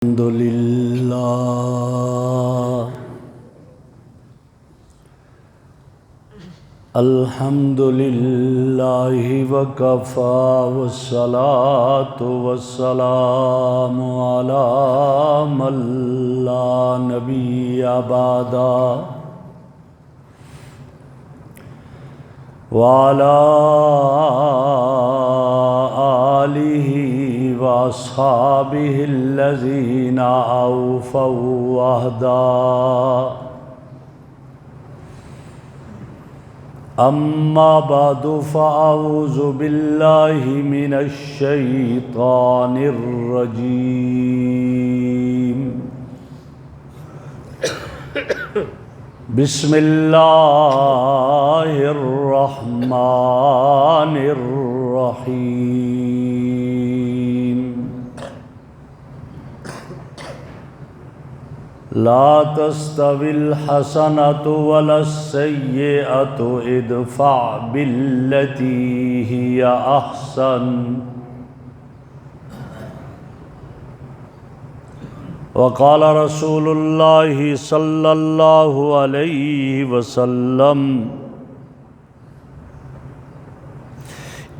الحمد لله الحمد لله وكفى والصلاة والسلام على من لا نبي بعده وعلى آله وأصحابه الذين أوفوا عهدا أما بعد فأعوذ بالله من الشيطان الرجيم بسم الله الرحمن الرحيم لا تستوي الحسنة ولا السيئة ادفع بالتي هي أحسن وقال رسول الله صلى الله عليه وسلم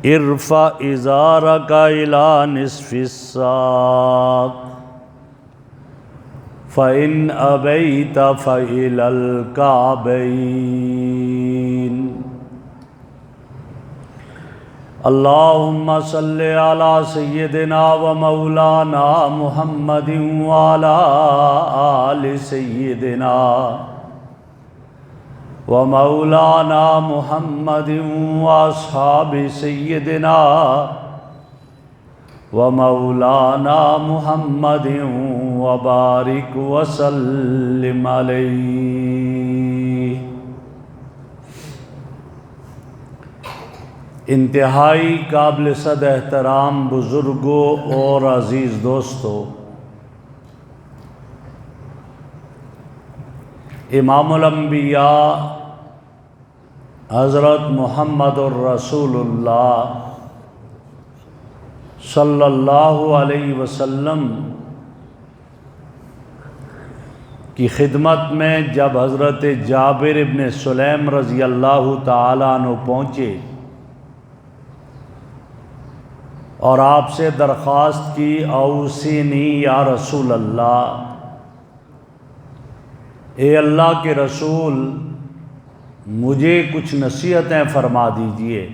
ارفع إزارك إلى نصف الساق فإن أبيت فإلى الكعبين اللهم صل على سيدنا ومولانا محمد وعلى آل سيدنا ومولانا محمد وأصحاب سيدنا ومولانا محمد وبارك وسلم علیہ۔ انتہائی قابل صد احترام بزرگوں اور عزیز دوستوں، امام الانبیاء حضرت محمد الرسول اللہ صلی اللہ علیہ وسلم کی خدمت میں جب حضرت جابر ابن سلیم رضی اللہ تعالیٰ عنہ پہنچے اور آپ سے درخواست کی اوصینی یا رسول اللہ، اے اللہ کے رسول مجھے کچھ نصیحتیں فرما دیجئے،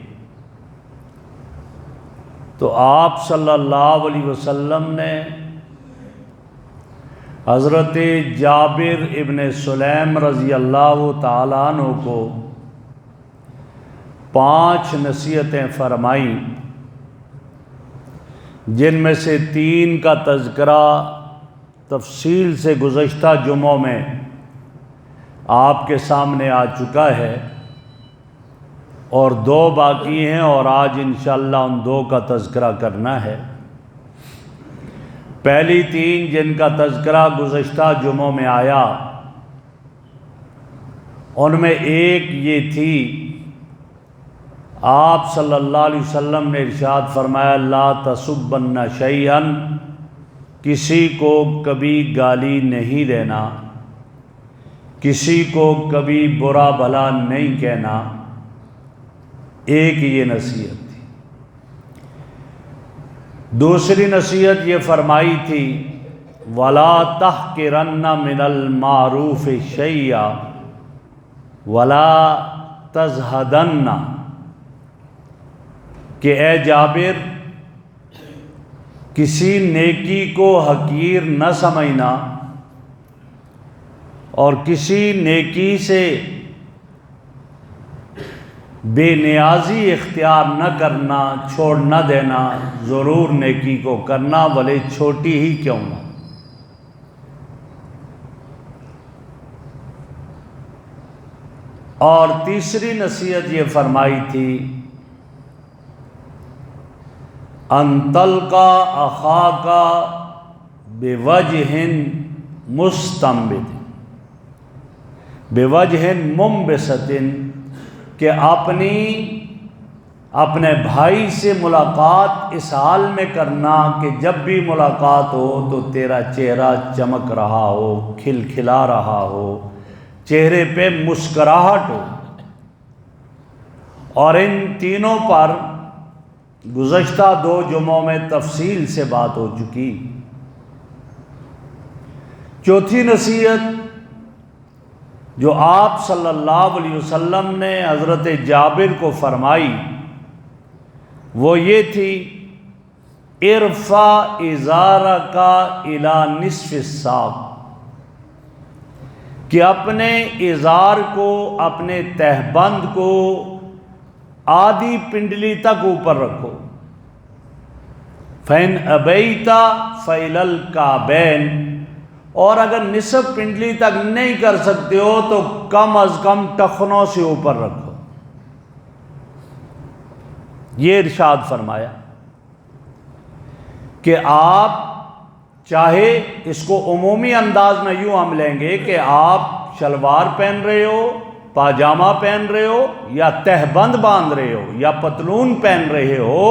تو آپ صلی اللہ علیہ وسلم نے حضرت جابر ابن سلیم رضی اللہ تعالیٰ عنہ کو 5 نصیحتیں فرمائیں، جن میں سے 3 کا تذکرہ تفصیل سے گزشتہ جمعوں میں آپ کے سامنے آ چکا ہے، اور 2 باقی ہیں، اور آج انشاءاللہ ان 2 کا تذکرہ کرنا ہے۔ پہلی 3 جن کا تذکرہ گزشتہ جمعوں میں آیا، ان میں ایک یہ تھی، آپ صلی اللہ علیہ وسلم نے ارشاد فرمایا لا تسبن شیئا، کسی کو کبھی گالی نہیں دینا، کسی کو کبھی برا بھلا نہیں کہنا۔ ایک یہ نصیحت تھی۔ دوسری نصیحت یہ فرمائی تھی وَلَا تَحْقِرَنَّ مِنَ الْمَعْرُوفِ شَيْئًا وَلَا تَزْهَدَنَّ، کہ اے جابر کسی نیکی کو حقیر نہ سمجھنا، اور کسی نیکی سے بے نیازی اختیار نہ کرنا، چھوڑ نہ دینا، ضرور نیکی کو کرنا بھلے چھوٹی ہی کیوں نہ۔ اور تیسری نصیحت یہ فرمائی تھی ان تلقى اخاك بوجه مستنبت بوجہ منبسط، کہ اپنی اپنے بھائی سے ملاقات اس حال میں کرنا کہ جب بھی ملاقات ہو تو تیرا چہرہ چمک رہا ہو، کھلکھلا رہا ہو، چہرے پہ مسکراہٹ ہو۔ اور ان تینوں پر گزشتہ 2 جمعوں میں تفصیل سے بات ہو چکی۔ چوتھی نصیحت جو آپ صلی اللہ علیہ وسلم نے حضرت جابر کو فرمائی وہ یہ تھی، ارفع ازارک الی نصف الساق، کہ اپنے ازار کو، اپنے تہبند کو آدھی پنڈلی تک اوپر رکھو۔ فَإِنْ أَبَيْتَ فَإِلَى الْكَعْبَيْنِ، اور اگر نصف پنڈلی تک نہیں کر سکتے ہو تو کم از کم ٹخنوں سے اوپر رکھو۔ یہ ارشاد فرمایا کہ آپ چاہے اس کو عمومی انداز میں یوں ہم لیں گے کہ آپ شلوار پہن رہے ہو، پاجامہ پہن رہے ہو، یا تہبند باندھ رہے ہو، یا پتلون پہن رہے ہو،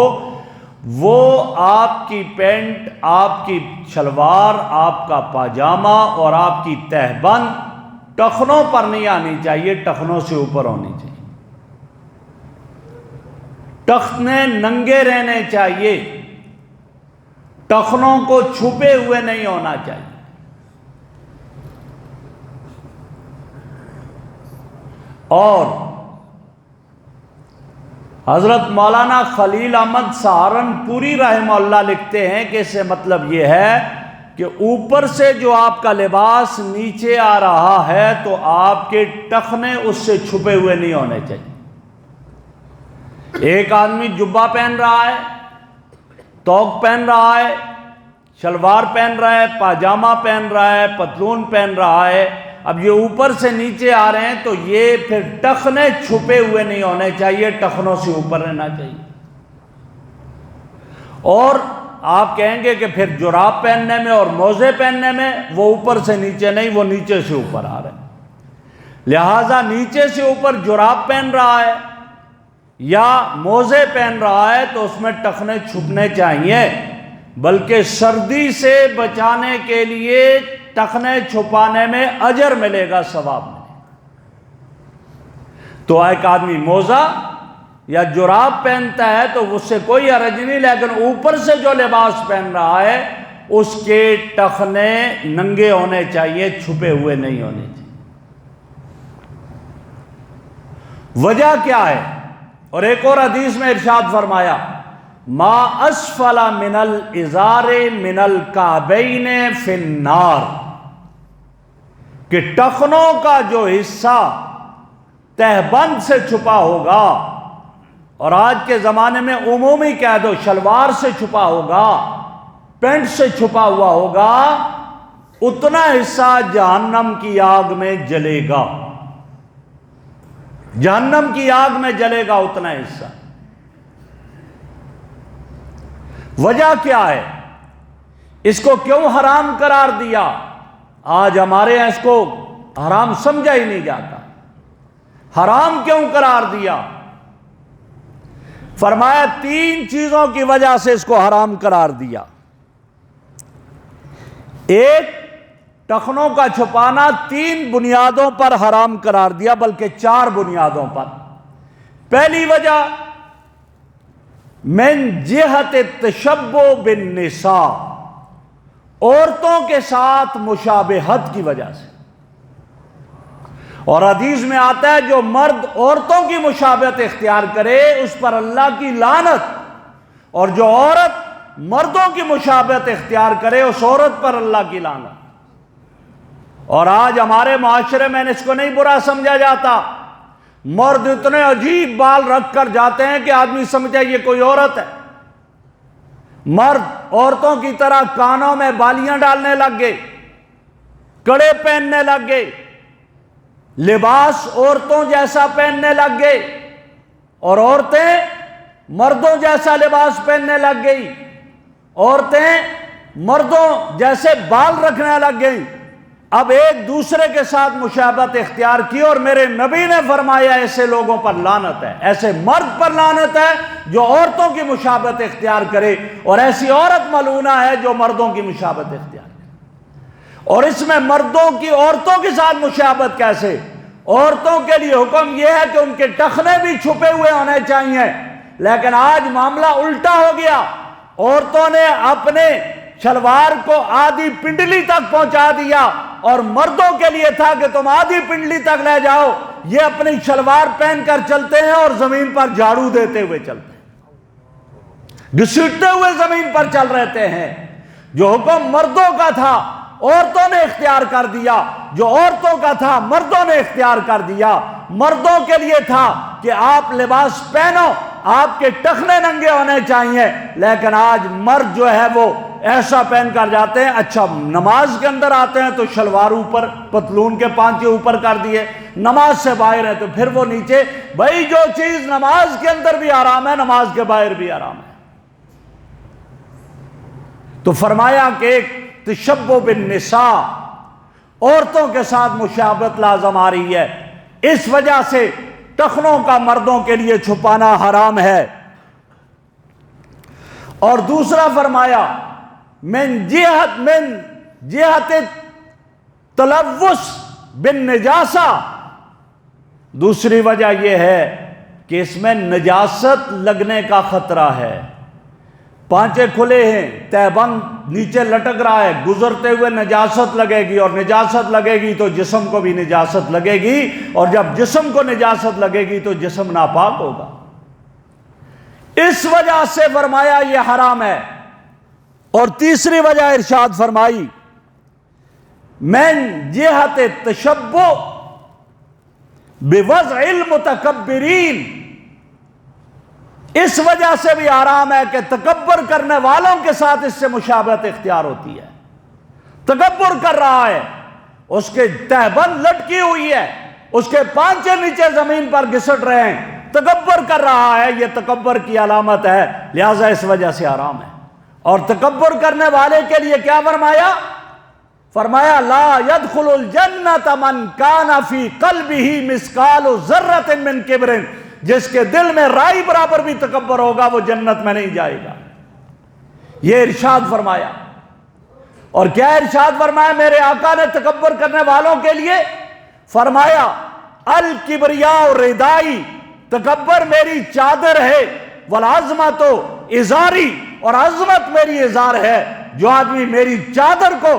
وہ آپ کی پینٹ، آپ کی شلوار، آپ کا پاجامہ اور آپ کی تہبند ٹخنوں پر نہیں آنی چاہیے، ٹخنوں سے اوپر ہونی چاہیے۔ ٹخنے ننگے رہنے چاہیے، ٹخنوں کو چھپے ہوئے نہیں ہونا چاہیے۔ اور حضرت مولانا خلیل احمد سہارنپوری رحمہ اللہ لکھتے ہیں کہ اس سے مطلب یہ ہے کہ اوپر سے جو آپ کا لباس نیچے آ رہا ہے تو آپ کے ٹخنے اس سے چھپے ہوئے نہیں ہونے چاہیے۔ ایک آدمی جبہ پہن رہا ہے، توق پہن رہا ہے، شلوار پہن رہا ہے، پاجامہ پہن رہا ہے، پتلون پہن رہا ہے، اب یہ اوپر سے نیچے آ رہے ہیں تو یہ پھر ٹخنے چھپے ہوئے نہیں ہونے چاہیے، ٹخنوں سے اوپر رہنا چاہیے۔ اور آپ کہیں گے کہ پھر جراب پہننے میں اور موزے پہننے میں وہ اوپر سے نیچے نہیں، وہ نیچے سے اوپر آ رہے ہیں، لہٰذا نیچے سے اوپر جراب پہن رہا ہے یا موزے پہن رہا ہے تو اس میں ٹخنے چھپنے چاہیے، بلکہ سردی سے بچانے کے لیے ٹخنے چھپانے میں اجر ملے گا، ثواب ملے گا۔ تو ایک آدمی موزہ یا جراب پہنتا ہے تو اس سے کوئی حرج نہیں، لیکن اوپر سے جو لباس پہن رہا ہے اس کے ٹخنے ننگے ہونے چاہیے، چھپے ہوئے نہیں ہونے چاہیے۔ وجہ کیا ہے؟ اور ایک اور حدیث میں ارشاد فرمایا، ما اسفل من الازار من الکعبین فی النار، کہ ٹخنوں کا جو حصہ تہبند سے چھپا ہوگا، اور آج کے زمانے میں عمومی کہہ دو شلوار سے چھپا ہوگا، پینٹ سے چھپا ہوا ہوگا، اتنا حصہ جہنم کی آگ میں جلے گا، جہنم کی آگ میں جلے گا اتنا حصہ۔ وجہ کیا ہے؟ اس کو کیوں حرام قرار دیا؟ آج ہمارے یہاں اس کو حرام سمجھا ہی نہیں جاتا۔ حرام کیوں قرار دیا؟ فرمایا 3 چیزوں کی وجہ سے اس کو حرام قرار دیا۔ ایک، ٹخنوں کا چھپانا 3 بنیادوں پر حرام قرار دیا، بلکہ 4 بنیادوں پر۔ پہلی وجہ، من جہت التشبہ بالنساء، عورتوں کے ساتھ مشابہت کی وجہ سے۔ اور حدیث میں آتا ہے جو مرد عورتوں کی مشابہت اختیار کرے اس پر اللہ کی لعنت، اور جو عورت مردوں کی مشابہت اختیار کرے اس عورت پر اللہ کی لعنت۔ اور آج ہمارے معاشرے میں اس کو نہیں برا سمجھا جاتا، مرد اتنے عجیب بال رکھ کر جاتے ہیں کہ آدمی سمجھے یہ کوئی عورت ہے۔ مرد عورتوں کی طرح کانوں میں بالیاں ڈالنے لگ گئے، کڑے پہننے لگ گئے، لباس عورتوں جیسا پہننے لگ گئے، اور عورتیں مردوں جیسا لباس پہننے لگ گئی، عورتیں مردوں جیسے بال رکھنے لگ گئی، اب ایک دوسرے کے ساتھ مشابہت اختیار کی، اور میرے نبی نے فرمایا ایسے لوگوں پر لعنت ہے، ایسے مرد پر لعنت ہے جو عورتوں کی مشابہت اختیار کرے، اور ایسی عورت ملعونہ ہے جو مردوں کی مشابہت اختیار کرے۔ اور اس میں مردوں کی عورتوں کے ساتھ مشابہت کیسے؟ عورتوں کے لیے حکم یہ ہے کہ ان کے ٹخنے بھی چھپے ہوئے ہونے چاہیے، لیکن آج معاملہ الٹا ہو گیا۔ عورتوں نے اپنے شلوار کو آدھی پنڈلی تک پہنچا دیا، اور مردوں کے لیے تھا کہ تم آدھی پنڈلی تک لے جاؤ۔ یہ اپنی شلوار پہن کر چلتے ہیں اور زمین پر جھاڑو دیتے ہوئے چلتے ہیں، گھسیٹتے ہوئے زمین پر چل رہتے ہیں۔ جو حکم مردوں کا تھا عورتوں نے اختیار کر دیا، جو عورتوں کا تھا مردوں نے اختیار کر دیا۔ مردوں کے لیے تھا کہ آپ لباس پہنو، آپ کے ٹخنے ننگے ہونے چاہیے، لیکن آج مرد جو ہے وہ ایسا پہن کر جاتے ہیں۔ اچھا، نماز کے اندر آتے ہیں تو شلوار اوپر، پتلون کے پانچے اوپر کر دیے، نماز سے باہر ہے تو پھر وہ نیچے۔ بھائی جو چیز نماز کے اندر بھی آرام ہے نماز کے باہر بھی آرام ہے۔ تو فرمایا کہ ایک تشبہ بالنساء، عورتوں کے ساتھ مشابہت لازم آ رہی ہے، اس وجہ سے ٹخنوں کا مردوں کے لیے چھپانا حرام ہے۔ اور دوسرا فرمایا من جہت تلوث بالنجاسہ، دوسری وجہ یہ ہے کہ اس میں نجاست لگنے کا خطرہ ہے۔ پانچے کھلے ہیں، تہبند نیچے لٹک رہا ہے، گزرتے ہوئے نجاست لگے گی، اور نجاست لگے گی تو جسم کو بھی نجاست لگے گی، اور جب جسم کو نجاست لگے گی تو جسم ناپاک ہوگا۔ اس وجہ سے فرمایا یہ حرام ہے۔ اور تیسری وجہ ارشاد فرمائی من جہت تشبہ بوضع المتکبرین، اس وجہ سے بھی حرام ہے کہ تکبر کرنے والوں کے ساتھ اس سے مشابہت اختیار ہوتی ہے۔ تکبر کر رہا ہے، اس کے تہبند لٹکی ہوئی ہے، اس کے پانچے نیچے زمین پر گھسٹ رہے ہیں، تکبر کر رہا ہے، یہ تکبر کی علامت ہے، لہذا اس وجہ سے حرام ہے۔ اور تکبر کرنے والے کے لیے کیا فرمایا؟ فرمایا لا يدخل الجنت من کان فی قلبہ مثقال ذرۃ من کبر، جس کے دل میں رائی برابر بھی تکبر ہوگا وہ جنت میں نہیں جائے گا۔ یہ ارشاد فرمایا۔ اور کیا ارشاد فرمایا میرے آقا نے تکبر کرنے والوں کے لیے؟ فرمایا الکبریاء ردائی، تکبر میری چادر ہے، والعظمت ازاری، اور عظمت میری ازار ہے۔ جو آدمی میری چادر کو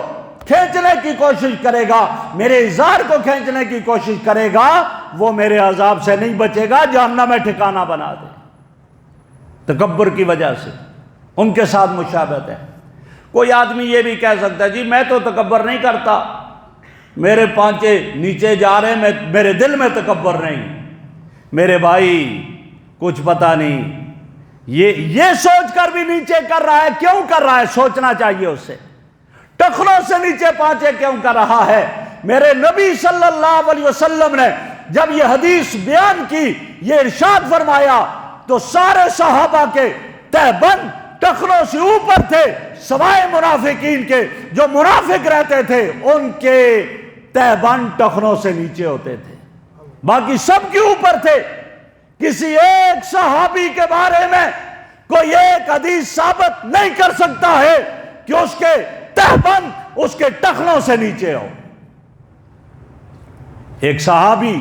کھینچنے کی کوشش کرے گا، میرے ازار کو کھینچنے کی کوشش کرے گا، وہ میرے عذاب سے نہیں بچے گا، جہنم میں ٹھکانہ بنا دے۔ تکبر کی وجہ سے ان کے ساتھ مشابہت ہے۔ کوئی آدمی یہ بھی کہہ سکتا ہے جی میں تو تکبر نہیں کرتا، میرے پانچے نیچے جا رہے ہیں، میرے دل میں تکبر نہیں۔ میرے بھائی کچھ پتہ نہیں، یہ سوچ کر بھی نیچے کر رہا ہے، کیوں کر رہا ہے سوچنا چاہیے اس سے۔ ٹخنوں سے نیچے پانچے کیوں کر رہا ہے؟ میرے نبی صلی اللہ علیہ وسلم نے جب یہ حدیث بیان کی، یہ ارشاد فرمایا تو سارے صحابہ کے تہبند ٹخنوں سے اوپر تھے، سوائے منافقین کے۔ جو منافق رہتے تھے ان کے تہبند ٹخنوں سے نیچے ہوتے تھے، باقی سب کے اوپر تھے۔ کسی ایک صحابی کے بارے میں کوئی ایک حدیث ثابت نہیں کر سکتا ہے کہ اس کے تہبند اس کے ٹخنوں سے نیچے ہو۔ ایک صحابی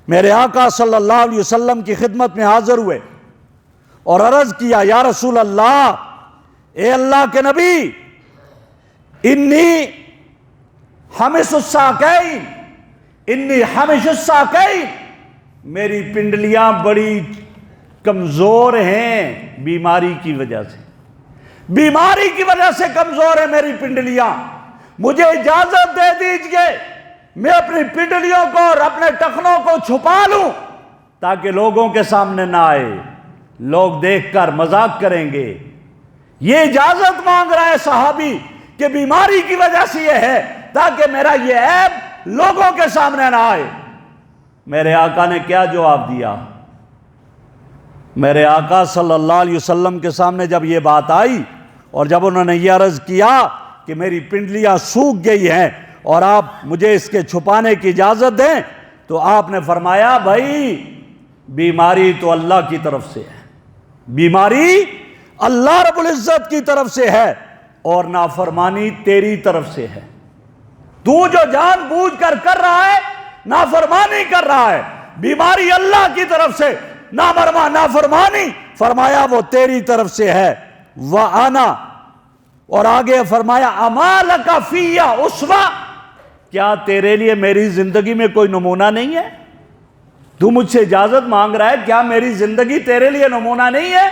میرے آقا صلی اللہ علیہ وسلم کی خدمت میں حاضر ہوئے اور عرض کیا یا رسول اللہ، اے اللہ کے نبی، انی حمش الساقین، میری پنڈلیاں بڑی کمزور ہیں بیماری کی وجہ سے، بیماری کی وجہ سے کمزور ہے میری پنڈلیاں، مجھے اجازت دے دیجئے میں اپنی پنڈلیوں کو اور اپنے ٹخنوں کو چھپا لوں تاکہ لوگوں کے سامنے نہ آئے، لوگ دیکھ کر مذاق کریں گے۔ یہ اجازت مانگ رہا ہے صحابی کہ بیماری کی وجہ سے یہ ہے تاکہ میرا یہ عیب لوگوں کے سامنے نہ آئے۔ میرے آقا نے کیا جواب دیا؟ میرے آقا صلی اللہ علیہ وسلم کے سامنے جب یہ بات آئی اور جب انہوں نے یہ عرض کیا کہ میری پنڈلیاں سوکھ گئی ہیں، اور آپ مجھے اس کے چھپانے کی اجازت دیں، تو آپ نے فرمایا بھائی بیماری تو اللہ کی طرف سے ہے، بیماری اللہ رب العزت کی طرف سے ہے، اور نافرمانی تیری طرف سے ہے۔ تو جو جان بوجھ کر رہا ہے نافرمانی کر رہا ہے، بیماری اللہ کی طرف سے، نافرمانی فرمایا وہ تیری طرف سے ہے۔ وَأَنَا، اور آگے فرمایا اَمَا لَكَ فِيَّ أُسْوَةٌ، کیا تیرے لیے میری زندگی میں کوئی نمونہ نہیں ہے؟ تو مجھ سے اجازت مانگ رہا ہے، کیا میری زندگی تیرے لیے نمونہ نہیں ہے؟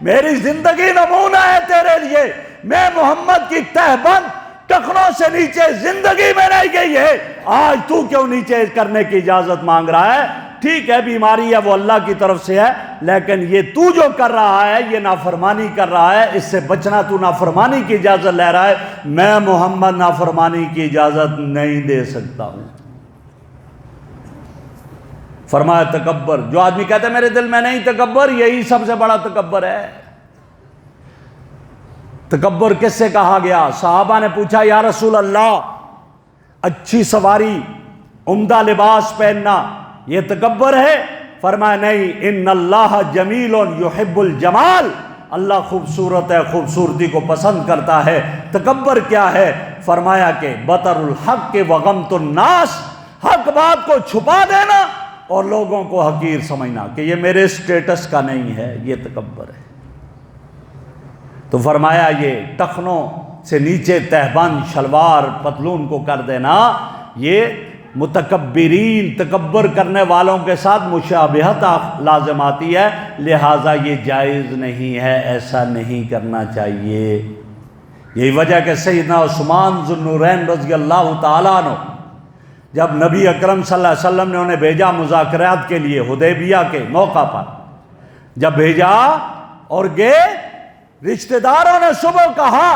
میری زندگی نمونہ ہے تیرے لیے۔ میں محمد کی تہبند ٹخنوں سے نیچے زندگی میں نہیں گئی ہے، آج تو کیوں نیچے کرنے کی اجازت مانگ رہا ہے؟ ٹھیک ہے بیماری ہے وہ اللہ کی طرف سے ہے، لیکن یہ تو جو کر رہا ہے یہ نافرمانی کر رہا ہے، اس سے بچنا تو نافرمانی کی اجازت لے رہا ہے، میں محمد نافرمانی کی اجازت نہیں دے سکتا ہوں۔ فرمایا تکبر، جو آدمی کہتا ہے میرے دل میں نہیں تکبر، یہی سب سے بڑا تکبر ہے۔ تکبر کس سے کہا گیا؟ صحابہ نے پوچھا یا رسول اللہ، اچھی سواری، عمدہ لباس پہننا یہ تکبر ہے؟ فرمایا نہیں، ان اللہ جمیل یحب الجمال، اللہ خوبصورت ہے، خوبصورتی کو پسند کرتا ہے۔ تکبر کیا ہے؟ فرمایا کہ بطر الحق وغمط الناس، حق بات کو چھپا دینا اور لوگوں کو حقیر سمجھنا کہ یہ میرے سٹیٹس کا نہیں ہے، یہ تکبر ہے۔ تو فرمایا یہ ٹخنوں سے نیچے تہبند شلوار پتلون کو کر دینا، یہ متکبرین تکبر کرنے والوں کے ساتھ مشابہت لازم آتی ہے، لہٰذا یہ جائز نہیں ہے، ایسا نہیں کرنا چاہیے۔ یہی وجہ کہ سیدنا عثمان ذو النورین رضی اللہ تعالیٰ عنہ جب نبی اکرم صلی اللہ علیہ وسلم نے انہیں بھیجا مذاکرات کے لیے حدیبیہ کے موقع پر، جب بھیجا اور گئے، رشتہ داروں نے صبح کہا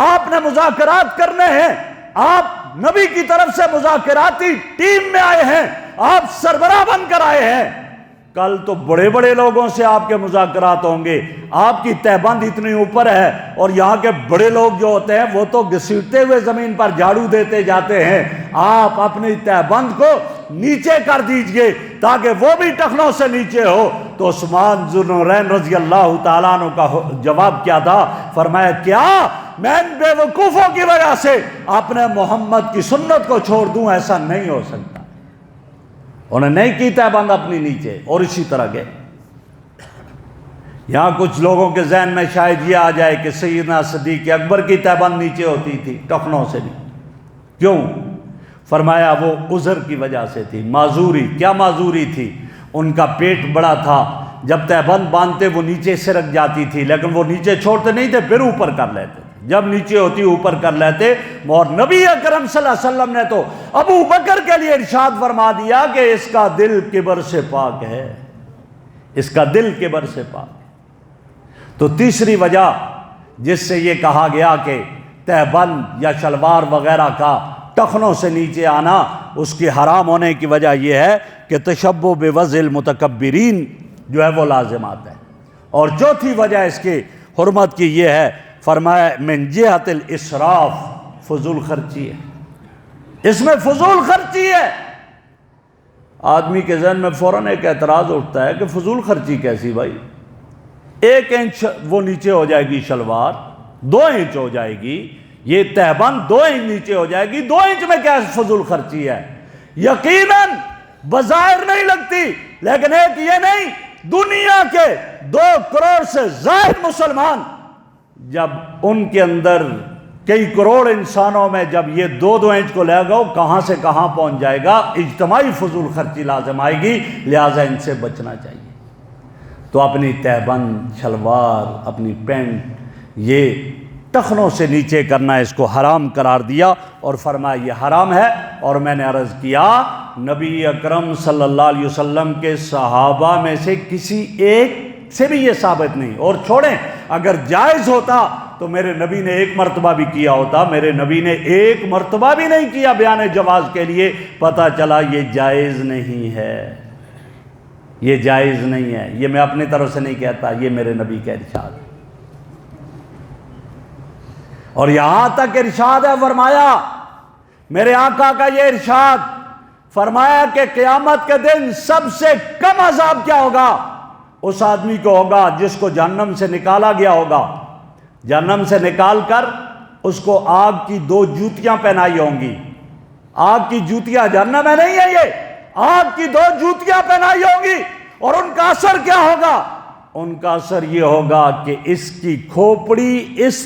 آپ نے مذاکرات کرنے ہیں، آپ نبی کی طرف سے مذاکراتی ٹیم میں آئے ہیں، آپ سربراہ بن کر آئے ہیں، کل تو بڑے بڑے لوگوں سے آپ کے مذاکرات ہوں گے، آپ کی تہبند اتنی اوپر ہے، اور یہاں کے بڑے لوگ جو ہوتے ہیں وہ تو گھسیٹتے ہوئے زمین پر جھاڑو دیتے جاتے ہیں، آپ اپنی تہبند کو نیچے کر دیجئے تاکہ وہ بھی ٹخنوں سے نیچے ہو۔ تو عثمان ذو النورین رضی اللہ تعالیٰ عنہ کا جواب کیا تھا؟ فرمایا کیا میں ان بے وقوفوں کی وجہ سے اپنے محمد کی سنت کو چھوڑ دوں؟ ایسا نہیں ہو سکتا۔ انہوں نے نہیں کی تہبند اپنی نیچے، اور اسی طرح گئے۔ یہاں کچھ لوگوں کے ذہن میں شاید یہ آ جائے کہ سیدنا صدیق اکبر کی تہبند نیچے ہوتی تھی ٹخنوں سے بھی، کیوں؟ فرمایا وہ عذر کی وجہ سے تھی، معذوری۔ کیا معذوری تھی؟ ان کا پیٹ بڑا تھا، جب تہبند باندھتے وہ نیچے سرک جاتی تھی، لیکن وہ نیچے چھوڑتے نہیں تھے، پھر اوپر کر لیتے تھے، جب نیچے ہوتی اوپر کر لیتے۔ اور نبی اکرم صلی اللہ علیہ وسلم نے تو ابو بکر کے لیے ارشاد فرما دیا کہ اس کا دل کبر سے پاک ہے، اس کا دل کبر سے پاک ہے۔ تو تیسری وجہ جس سے یہ کہا گیا کہ تہبند یا شلوار وغیرہ کا ٹخنوں سے نیچے آنا اس کی حرام ہونے کی وجہ یہ ہے کہ تشبہ بوضع المتکبرین جو ہے وہ لازمات ہے۔ اور چوتھی وجہ اس کی حرمت کی یہ ہے، فرمایا من جہت الاسراف، فضول خرچی ہے، اس میں فضول خرچی ہے۔ آدمی کے ذہن میں فوراً ایک اعتراض اٹھتا ہے کہ فضول خرچی کیسی بھائی؟ 1 انچ وہ نیچے ہو جائے گی شلوار، 2 انچ ہو جائے گی، یہ تہبند 2 انچ نیچے ہو جائے گی، 2 انچ میں کیا فضول خرچی ہے؟ یقیناً بظاہر نہیں لگتی، لیکن ایک یہ نہیں، دنیا کے 2 کروڑ سے زائد مسلمان جب ان کے اندر کئی کروڑ انسانوں میں جب یہ 2 انچ کو لے گا کہاں سے کہاں پہنچ جائے گا، اجتماعی فضول خرچی لازم آئے گی، لہٰذا ان سے بچنا چاہیے۔ تو اپنی تہبند، شلوار، اپنی پینٹ یہ ٹخنوں سے نیچے کرنا اس کو حرام قرار دیا، اور فرمایا یہ حرام ہے۔ اور میں نے عرض کیا نبی اکرم صلی اللہ علیہ وسلم کے صحابہ میں سے کسی ایک سے بھی یہ ثابت نہیں، اور چھوڑیں اگر جائز ہوتا تو میرے نبی نے 1 مرتبہ بھی کیا ہوتا، میرے نبی نے 1 مرتبہ بھی نہیں کیا بیان جواز کے لیے، پتہ چلا یہ جائز نہیں ہے، یہ جائز نہیں ہے، یہ میں اپنی طرف سے نہیں کہتا، یہ میرے نبی کا ارشاد ہے۔ اور یہاں تک ارشاد ہے، فرمایا میرے آقا کا یہ ارشاد فرمایا کہ قیامت کے دن سب سے کم عذاب کیا ہوگا؟ اس آدمی کو ہوگا جس کو جہنم سے نکالا گیا ہوگا، جہنم سے نکال کر اس کو آگ کی 2 جوتیاں پہنائی ہوں گی۔ آگ کی جوتیاں جہنم میں نہیں ہے، یہ آگ کی 2 جوتیاں پہنائی ہوں گی، اور ان کا اثر کیا ہوگا؟ ان کا اثر یہ ہوگا کہ اس کی کھوپڑی اس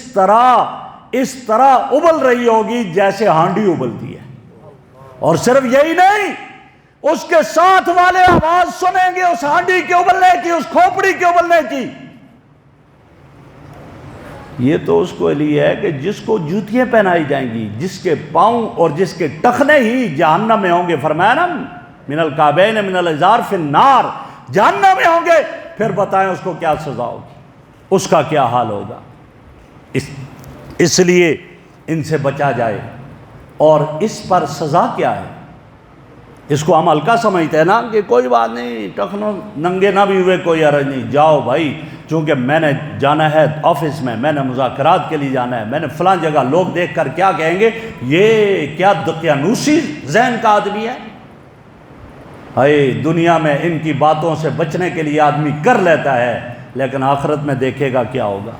طرح ابل رہی ہوگی جیسے ہانڈی ابلتی ہے۔ اور صرف یہی نہیں، اس کے ساتھ والے آواز سنیں گے اس ہانڈی کے ابلنے کی، اس کھوپڑی کے ابلنے کی۔ یہ تو اس کو لیے ہے کہ جس کو جوتیاں پہنائی جائیں گی، جس کے پاؤں اور جس کے ٹخنے ہی جہنم میں ہوں گے۔ فرمایا نا من الکعبین من الازار فی النار، جہنم میں ہوں گے۔ پھر بتائیں اس کو کیا سزا ہوگی، اس کا کیا حال ہوگا۔ اس لیے ان سے بچا جائے۔ اور اس پر سزا کیا ہے؟ اس کو ہم ہلکا سمجھتے ہیں نا کہ کوئی بات نہیں، ٹخنوں ننگے نہ بھی ہوئے کوئی حرج نہیں، جاؤ بھائی، چونکہ میں نے جانا ہے آفس میں مذاکرات کے لیے جانا ہے، میں نے فلاں جگہ، لوگ دیکھ کر کیا کہیں گے، یہ کیا دقیانوسی ذہن کا آدمی ہے۔ ہائے، دنیا میں ان کی باتوں سے بچنے کے لیے آدمی کر لیتا ہے، لیکن آخرت میں دیکھے گا کیا ہوگا۔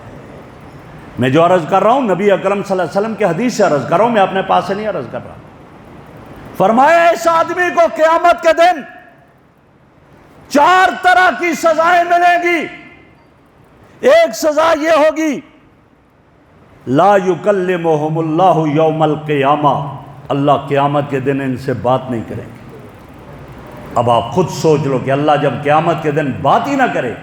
میں جو عرض کر رہا ہوں نبی اکرم صلی اللہ علیہ وسلم کی حدیث سے عرض کر رہا ہوں، میں اپنے پاس سے نہیں عرض کر رہا۔ فرمایا اس آدمی کو قیامت کے دن 4 طرح کی سزائیں ملیں گی۔ ایک سزا یہ ہوگی، لا یکلمہم اللہ یوم القیامہ، اللہ قیامت کے دن ان سے بات نہیں کریں گے۔ اب آپ خود سوچ لو کہ اللہ جب قیامت کے دن بات ہی نہ کرے،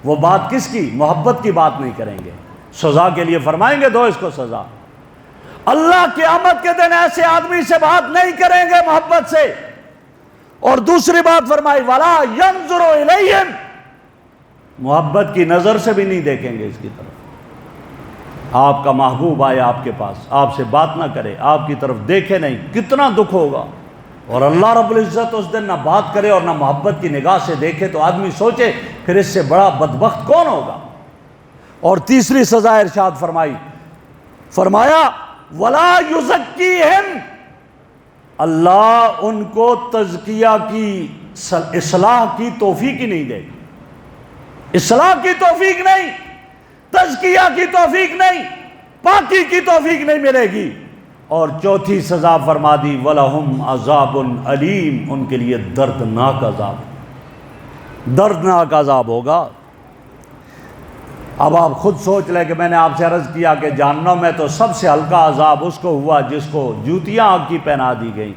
وہ بات کس کی؟ محبت کی بات نہیں کریں گے۔ سزا کے لیے فرمائیں گے دو اس کو سزا۔ اللہ قیامت کے دن ایسے آدمی سے بات نہیں کریں گے محبت سے۔ اور دوسری بات فرمائی، وَلَا يَنظُرُ إِلَيْهِمْ، محبت کی نظر سے بھی نہیں دیکھیں گے اس کی طرف۔ آپ کا محبوب آئے آپ کے پاس، آپ سے بات نہ کرے، آپ کی طرف دیکھے نہیں، کتنا دکھ ہوگا۔ اور اللہ رب العزت اس دن نہ بات کرے اور نہ محبت کی نگاہ سے دیکھے تو آدمی سوچے پھر اس سے بڑا بدبخت کون ہوگا۔ اور تیسری سزا ارشاد فرمایا وَلَا يُزَكِّيهِمْ، اللہ ان کو تزکیہ کی، اصلاح کی توفیق ہی نہیں دے گا۔ اصلاح کی توفیق نہیں، تزکیہ کی توفیق نہیں، پاکی کی توفیق نہیں ملے گی۔ اور چوتھی سزا فرما دی وَلَهُمْ عَذَابٌ عَلِيمٌ، ان کے لیے دردناک عذاب ہوگا۔ اب آپ خود سوچ لیں کہ میں نے آپ سے عرض کیا کہ جہنم میں تو سب سے ہلکا عذاب اس کو ہوا جس کو جوتیاں آگ کی پہنا دی گئیں،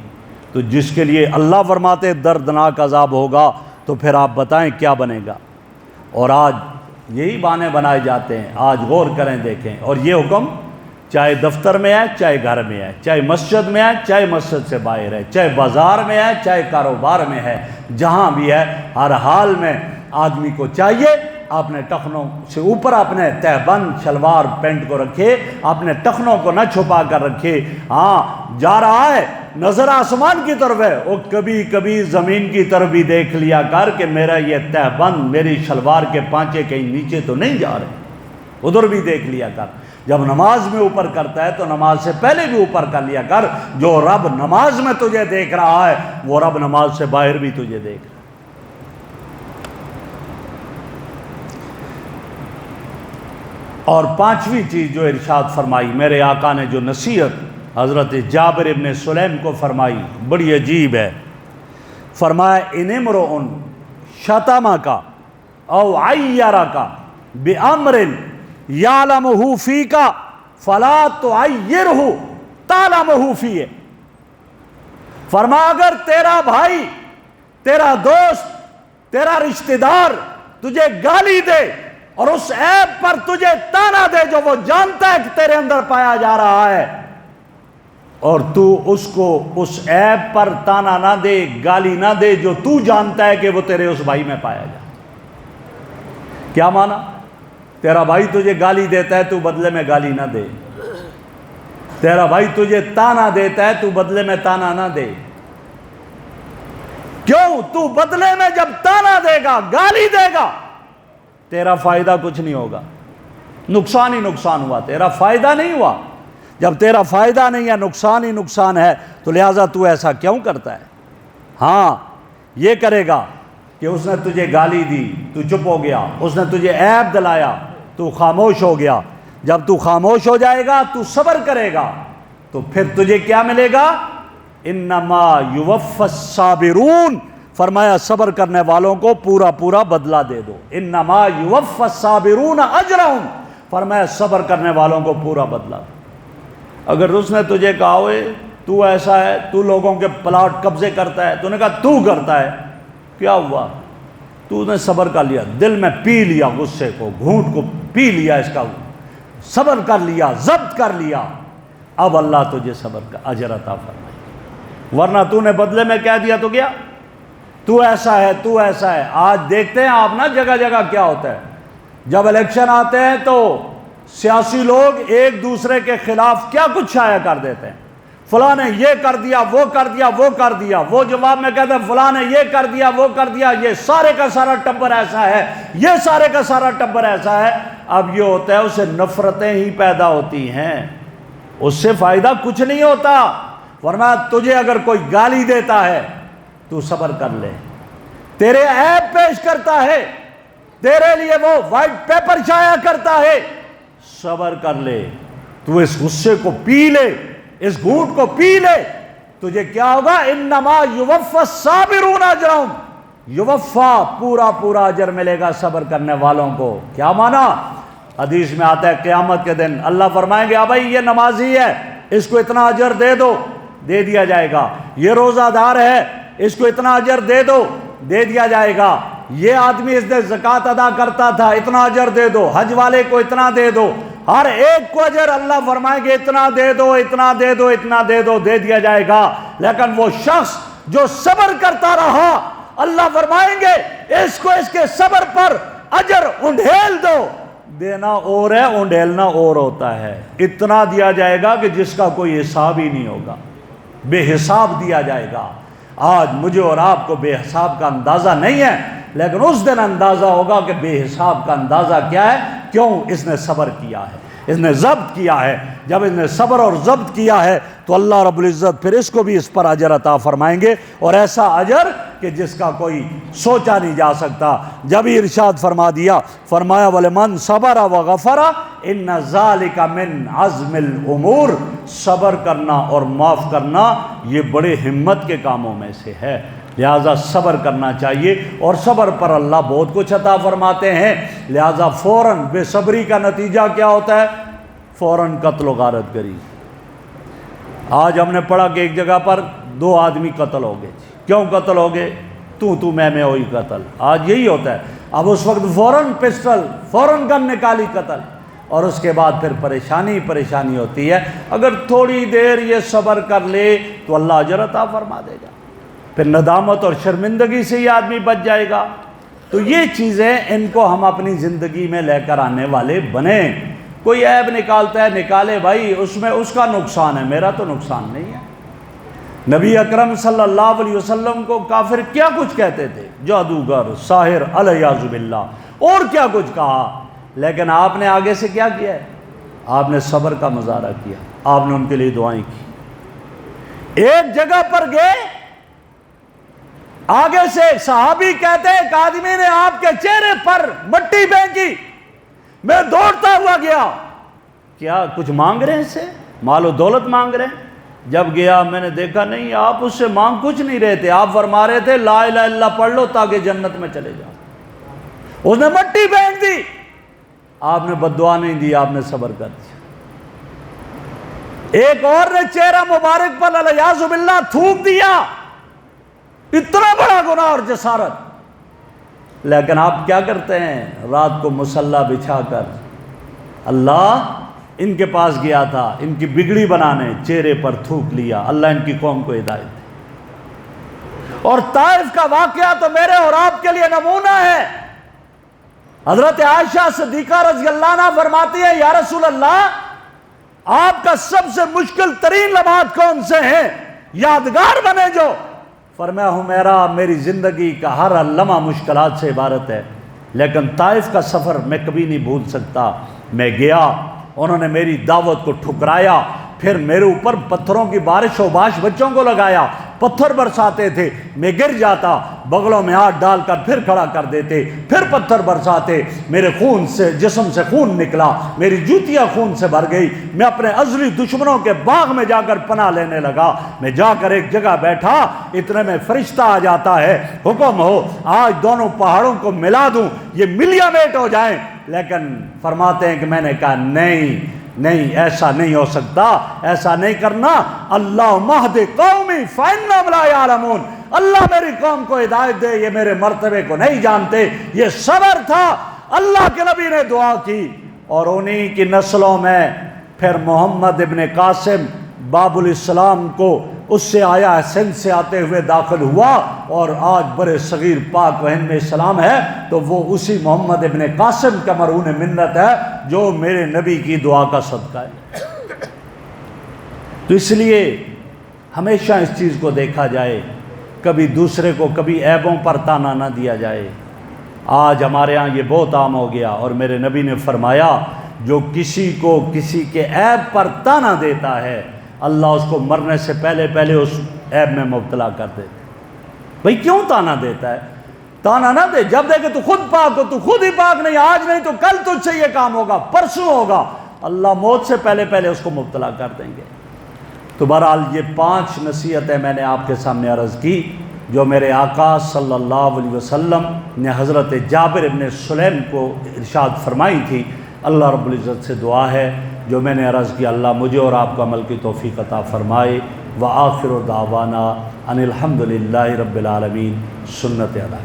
تو جس کے لیے اللہ فرماتے دردناک عذاب ہوگا، تو پھر آپ بتائیں کیا بنے گا۔ اور آج یہی بہانے بنائے جاتے ہیں۔ آج غور کریں، دیکھیں، اور یہ حکم چاہے دفتر میں ہے، چاہے گھر میں ہے، چاہے مسجد میں ہے، چاہے مسجد سے باہر ہے، چاہے بازار میں ہے، چاہے کاروبار میں ہے، جہاں بھی ہے، ہر حال میں آدمی کو چاہیے اپنے ٹخنوں سے اوپر اپنے تہبند شلوار پینٹ کو رکھے، اپنے ٹخنوں کو نہ چھپا کر رکھے۔ ہاں، جا رہا ہے، نظر آسمان کی طرف ہے، وہ کبھی کبھی زمین کی طرف بھی دیکھ لیا کر کہ میرا یہ تہبند، میری شلوار کے پانچے کہیں نیچے تو نہیں جا رہے، ادھر بھی دیکھ لیا کر۔ جب نماز میں اوپر کرتا ہے تو نماز سے پہلے بھی اوپر کر لیا کر۔ جو رب نماز میں تجھے دیکھ رہا ہے وہ رب نماز سے باہر بھی تجھے دیکھ رہا ہے۔ اور پانچویں چیز جو ارشاد فرمائی میرے آقا نے، جو نصیحت حضرت جابر ابن سلیم کو فرمائی، بڑی عجیب ہے۔ فرمایا ان امرؤ شتمک او عیرک بامر یعلمہ فیک فلا تعیرہ تعلمہ فیہ۔ فرمایا اگر تیرا بھائی، تیرا دوست، تیرا رشتہ دار تجھے گالی دے اور اس عیب پر تجھے تانا دے جو وہ جانتا ہے کہ تیرے اندر پایا جا رہا ہے، اور تو اس کو اس عیب پر تانا نہ دے، گالی نہ دے جو تو جانتا ہے کہ وہ تیرے اس بھائی میں پایا جا۔ کیا مانا؟ تیرا بھائی تجھے گالی دیتا ہے، تو بدلے میں گالی نہ دے۔ تیرا بھائی تجھے تانا دیتا ہے، تو بدلے میں تانا نہ دے۔ کیوں؟ تو بدلے میں جب تانا دے گا، گالی دے گا، تیرا فائدہ کچھ نہیں ہوگا، نقصان ہی نقصان ہوا، تیرا فائدہ نہیں ہوا۔ جب تیرا فائدہ نہیں ہے، نقصان ہی نقصان ہے، تو لہٰذا تو ایسا کیوں کرتا ہے؟ ہاں یہ کرے گا کہ اس نے تجھے گالی دی، تو چپ ہو گیا، اس نے تجھے عیب دلایا، تو خاموش ہو گیا، جب تو خاموش ہو جائے گا، تو صبر کرے گا، تو پھر تجھے کیا ملے گا؟ انما یوفی الصابرون، فرمایا صبر کرنے والوں کو پورا پورا بدلہ دے دو۔ انما یوفی الصابرون اجرہم، فرمایا صبر کرنے والوں کو پورا بدلہ دو۔ اگر اس نے تجھے کہا ہوئے تو ایسا ہے، تو لوگوں کے پلاٹ قبضے کرتا ہے، تو نے کہا تو کرتا ہے، کیا ہوا؟ تو نے صبر کر لیا، دل میں پی لیا غصے کو، گھونٹ کو پی لیا، اس کا صبر کر لیا، ضبط کر لیا، اب اللہ تجھے صبر کا اجر عطا فرمائے۔ ورنہ تو نے بدلے میں کہہ دیا تو گیا، تو ایسا ہے، تو ایسا ہے۔ آج دیکھتے ہیں آپ نا جگہ جگہ کیا ہوتا ہے، جب الیکشن آتے ہیں تو سیاسی لوگ ایک دوسرے کے خلاف کیا کچھ شائع کر دیتے ہیں، فلاں نے یہ کر دیا، وہ کر دیا، وہ کر دیا، وہ جواب میں کہتے ہیں فلاں نے یہ کر دیا، وہ کر دیا، یہ سارے کا سارا ٹبر ایسا ہے، یہ سارے کا سارا ٹبر ایسا ہے۔ اب یہ ہوتا ہے اسے نفرتیں ہی پیدا ہوتی ہیں، اس سے فائدہ کچھ نہیں ہوتا۔ ورنہ تجھے اگر کوئی گالی دیتا ہے تو صبر کر لے، تیرے عیب پیش کرتا ہے، تیرے لیے وہ وائٹ پیپر شائع کرتا ہے، صبر کر لے، تو اس غصے کو پی لے، اس گھونٹ کو پی لے، تجھے کیا ہوگا؟ انما یوفی الصابرون اجرہم، یوفا پورا پورا اجر ملے گا صبر کرنے والوں کو۔ کیا مانا؟ حدیث میں آتا ہے قیامت کے دن اللہ فرمائیں گے ہاں بھائی یہ نمازی ہے، اس کو اتنا اجر دے دو، دے دیا جائے گا۔ یہ روزہ دار ہے، اس کو اتنا اجر دے دو، دے دیا جائے گا۔ یہ آدمی اس نے زکوٰۃ ادا کرتا تھا، اتنا اجر دے دو، حج والے کو اتنا دے دو، ہر ایک کو اجر اللہ فرمائیں گے اتنا دے دو، اتنا دے دو، اتنا دے دو، دے دیا جائے گا۔ لیکن وہ شخص جو صبر کرتا رہا، اللہ فرمائیں گے اس کو اس کے صبر پر اجر انڈھیل دو۔ دینا اور ہے، انڈھیلنا اور ہوتا ہے۔ اتنا دیا جائے گا کہ جس کا کوئی حساب ہی نہیں ہوگا، بے حساب دیا جائے گا۔ آج مجھے اور آپ کو بے حساب کا اندازہ نہیں ہے، لیکن اس دن اندازہ ہوگا کہ بے حساب کا اندازہ کیا ہے، کیوں؟ اس نے صبر کیا ہے، اس نے ضبط کیا ہے۔ جب اس نے صبر اور ضبط کیا ہے تو اللہ رب العزت پھر اس کو بھی اس پر اجر عطا فرمائیں گے، اور ایسا اجر کہ جس کا کوئی سوچا نہیں جا سکتا۔ جب ہی ارشاد فرما دیا، فرمایا وَلِمَنْ صَبَرَ وَغَفَرَ إِنَّ ذَلِكَ مِنْ عَزْمِ الْأُمُورِ، صبر کرنا اور معاف کرنا یہ بڑے ہمت کے کاموں میں سے ہے، لہٰذا صبر کرنا چاہیے، اور صبر پر اللہ بہت کچھ عطا فرماتے ہیں۔ لہٰذا فوراً بے صبری کا نتیجہ کیا ہوتا ہے؟ فوراً قتل و غارت گری۔ آج ہم نے پڑھا کہ ایک جگہ پر 2 آدمی قتل ہو گئے، کیوں قتل ہو گئے؟ تو میں ہوئی قتل۔ آج یہی ہوتا ہے، اب اس وقت فوراً پسٹل، فوراً گن نکالی، قتل، اور اس کے بعد پھر پریشانی ہوتی ہے۔ اگر تھوڑی دیر یہ صبر کر لے تو اللہ اجر عطا فرما دے گا، پھر ندامت اور شرمندگی سے یہ آدمی بچ جائے گا۔ تو یہ چیزیں ان کو ہم اپنی زندگی میں لے کر آنے والے بنیں۔ کوئی عیب نکالتا ہے، نکالے بھائی، اس میں اس کا نقصان ہے، میرا تو نقصان نہیں ہے۔ نبی اکرم صلی اللہ علیہ وسلم کو کافر کیا کچھ کہتے تھے، جادوگر، ساحر، الیاذ باللہ، اور کیا کچھ کہا، لیکن آپ نے آگے سے کیا کیا ہے؟ آپ نے صبر کا مظاہرہ کیا، آپ نے ان کے لیے دعائیں کی۔ ایک جگہ پر گئے، آگے سے صحابی کہتے ہیں ایک آدمی نے آپ کے چہرے پر مٹی پھینکی، میں دوڑتا ہوا گیا، کیا کچھ مانگ رہے ہیں اس سے؟ مال و دولت مانگ رہے ہیں؟ جب گیا میں نے دیکھا نہیں، آپ اس سے مانگ کچھ نہیں رہے تھے، آپ فرما رہے تھے لا الہ الا اللہ پڑھ لو تاکہ جنت میں چلے جاؤ۔ اس نے مٹی پھینک دی، آپ نے بد دعا نہیں دی، آپ نے صبر کر دیا۔ ایک اور نے چہرہ مبارک پر الیاذ باللہ تھوک دیا، اتنا بڑا گناہ اور جسارت، لیکن آپ کیا کرتے ہیں؟ رات کو مصلی بچھا کر، اللہ ان کے پاس گیا تھا ان کی بگڑی بنانے، چہرے پر تھوک لیا، اللہ ان کی قوم کو ہدایت دے۔ اور طائف کا واقعہ تو میرے اور آپ کے لیے نمونہ ہے۔ حضرت عائشہ صدیقہ رضی اللہ عنہ فرماتی ہے یا رسول اللہ، آپ کا سب سے مشکل ترین لمحات کون سے ہیں، یادگار بنے جو؟ فرمایا حمیرہ، میری زندگی کا ہر لمحہ مشکلات سے عبارت ہے، لیکن طائف کا سفر میں کبھی نہیں بھول سکتا۔ میں گیا، انہوں نے میری دعوت کو ٹھکرایا، پھر میرے اوپر پتھروں کی بارش و باش بچوں کو لگایا، پتھر برساتے تھے، میں گر جاتا، بغلوں میں ہاتھ ڈال کر پھر کھڑا کر دیتے، پھر پتھر برساتے، میرے خون سے، جسم سے خون نکلا، میری جوتیاں خون سے بھر گئی، میں اپنے ازلی دشمنوں کے باغ میں جا کر پناہ لینے لگا، میں جا کر ایک جگہ بیٹھا، اتنے میں فرشتہ آ جاتا ہے، حکم ہو آج دونوں پہاڑوں کو ملا دوں، یہ ملیا میٹ ہو جائیں، لیکن فرماتے ہیں کہ میں نے کہا نہیں نہیں، ایسا نہیں ہو سکتا، ایسا نہیں کرنا، اللہم اہد قومی فإنہم لا یعلمون، اللہ میری قوم کو ہدایت دے، یہ میرے مرتبے کو نہیں جانتے۔ یہ صبر تھا، اللہ کے نبی نے دعا کی، اور انہی کی نسلوں میں پھر محمد ابن قاسم باب الاسلام کو اس سے آیا، سندھ سے آتے ہوئے داخل ہوا، اور آج برے صغیر پاک و ہند میں اسلام ہے، تو وہ اسی محمد ابن قاسم کا مرہون منت ہے جو میرے نبی کی دعا کا صدقہ ہے۔ تو اس لیے ہمیشہ اس چیز کو دیکھا جائے، کبھی دوسرے کو کبھی عیبوں پر تانا نہ دیا جائے۔ آج ہمارے ہاں یہ بہت عام ہو گیا، اور میرے نبی نے فرمایا جو کسی کو کسی کے عیب پر تانا دیتا ہے، اللہ اس کو مرنے سے پہلے پہلے اس عیب میں مبتلا کر دیتے۔ بھئی کیوں تانا دیتا ہے؟ تانا نہ دے، جب دیکھے تو خود پاک ہو، تو خود ہی پاک نہیں، آج نہیں تو کل تجھ سے یہ کام ہوگا، پرسوں ہوگا، اللہ موت سے پہلے پہلے اس کو مبتلا کر دیں گے۔ تو بہرحال یہ 5 نصیحتیں میں نے آپ کے سامنے عرض کی، جو میرے آقا صلی اللہ علیہ وسلم نے حضرت جابر ابن سلیم کو ارشاد فرمائی تھی۔ اللہ رب العزت سے دعا ہے جو میں نے عرض کیا، اللہ مجھے اور آپ کو عمل کی توفیق عطا فرمائے۔ وآخر دعوانا ان الحمد للہ رب العالمین، سنت ادا۔